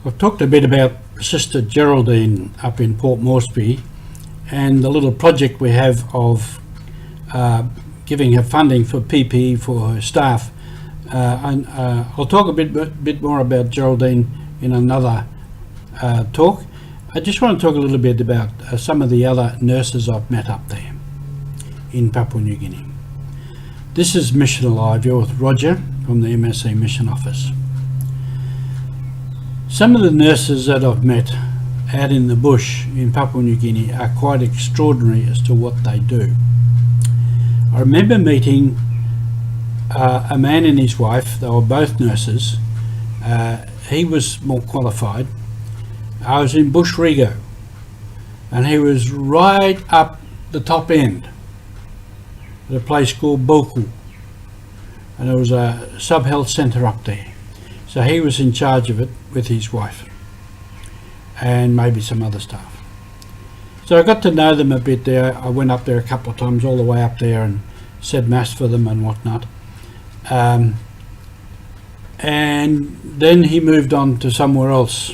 I've talked a bit about Sister Geraldine up in Port Moresby and the little project we have of giving her funding for PPE for her staff. And I'll talk a bit more about Geraldine in another talk. I just want to talk a little bit about some of the other nurses I've met up there in Papua New Guinea. This is Mission Alive. You're with Roger from the MSC Mission Office. Some of the nurses that I've met out in the bush in Papua New Guinea are quite extraordinary as to what they do. I remember meeting a man and his wife. They were both nurses. He was more qualified. I was in Bush Rego and he was right up the top end at a place called Boku, and there was a sub-health centre up there. So he was in charge of it with his wife and maybe some other staff. So I got to know them a bit there. I went up there a couple of times, all the way up there, and said mass for them and whatnot. And then he moved on to somewhere else.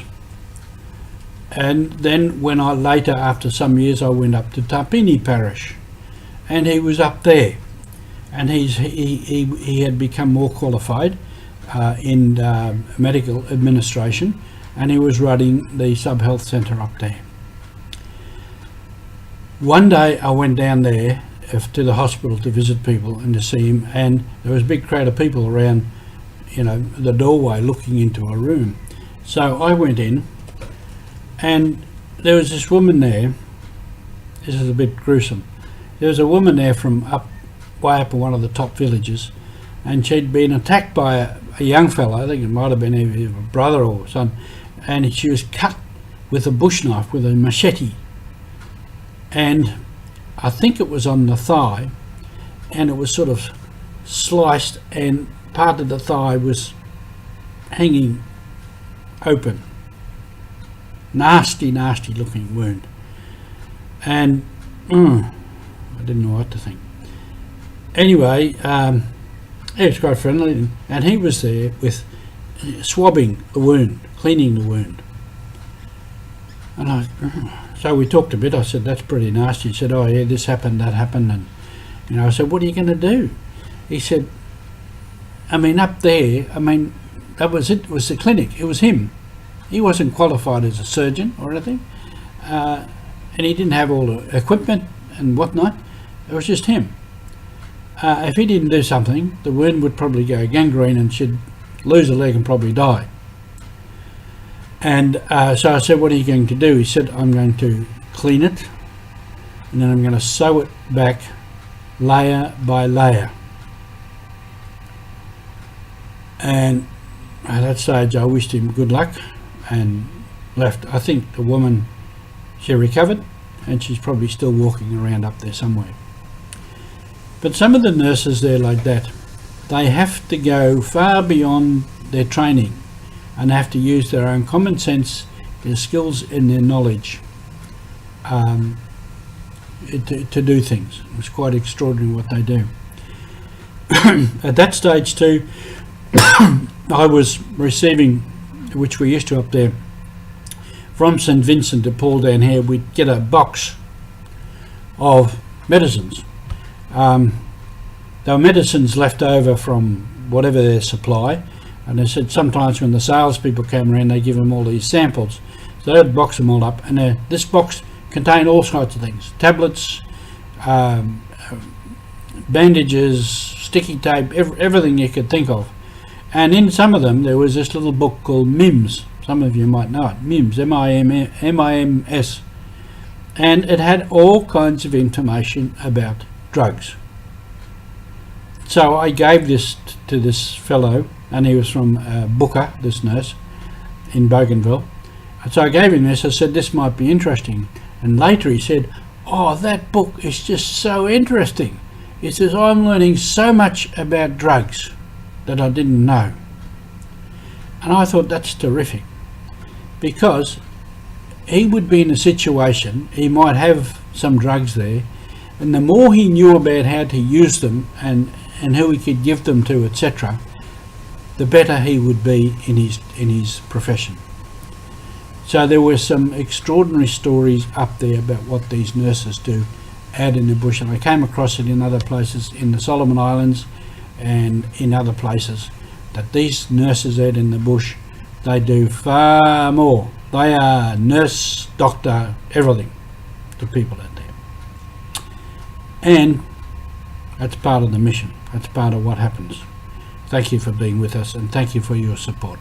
And then when later, after some years, I went up to Tapini Parish, and he was up there, and he had become more qualified in medical administration, and he was running the sub-health centre up there. One day I went down there to the hospital to visit people and to see him, and there was a big crowd of people around, the doorway looking into a room. So I went in, and there was this woman there. This is a bit gruesome. There was a woman there from way up in one of the top villages, and she'd been attacked by a young fellow. I think it might have been either a brother or son, and she was cut with a bush knife, with a machete, and I think it was on the thigh, and it was sort of sliced, and part of the thigh was hanging open. Nasty looking wound, and I didn't know what to think. Anyway, he was quite friendly, and he was there with swabbing the wound, cleaning the wound. And so we talked a bit. I said, that's pretty nasty. He said, oh yeah, this happened, that happened. And I said, what are you going to do? He said, up there, that was it. It was the clinic. It was him. He wasn't qualified as a surgeon or anything, and he didn't have all the equipment and whatnot. It was just him. If he didn't do something, the wound would probably go gangrene and she'd lose a leg and probably die. And so I said, what are you going to do? He said, I'm going to clean it, and then I'm going to sew it back layer by layer. And at that stage I wished him good luck and left. I think the woman, she recovered, and she's probably still walking around up there somewhere. But some of the nurses there like that, they have to go far beyond their training and have to use their own common sense, their skills and their knowledge to do things. It's quite extraordinary what they do. At that stage too, I was receiving, which we used to up there, from St. Vincent de Paul down here, we'd get a box of medicines. There were medicines left over from whatever their supply, and they said sometimes when the salespeople came around, they give them all these samples. So they'd box them all up, and this box contained all sorts of things: tablets, bandages, sticky tape, everything you could think of. And in some of them there was this little book called MIMS. Some of you might know it. MIMS, M-I-M-S. And it had all kinds of information about drugs. So I gave this to this fellow, and he was from Booker, this nurse, in Bougainville. So I gave him this. I said, this might be interesting. And later he said, oh, that book is just so interesting. He says, I'm learning so much about drugs that I didn't know. And I thought, that's terrific, because he would be in a situation, he might have some drugs there, and the more he knew about how to use them and who he could give them to, etc., the better he would be in his profession. So there were some extraordinary stories up there about what these nurses do out in the bush, and I came across it in other places in the Solomon Islands and in other places, that these nurses out in the bush, they do far more. They are nurse, doctor, everything to people out there. And that's part of the mission. That's part of what happens. Thank you for being with us, and thank you for your support.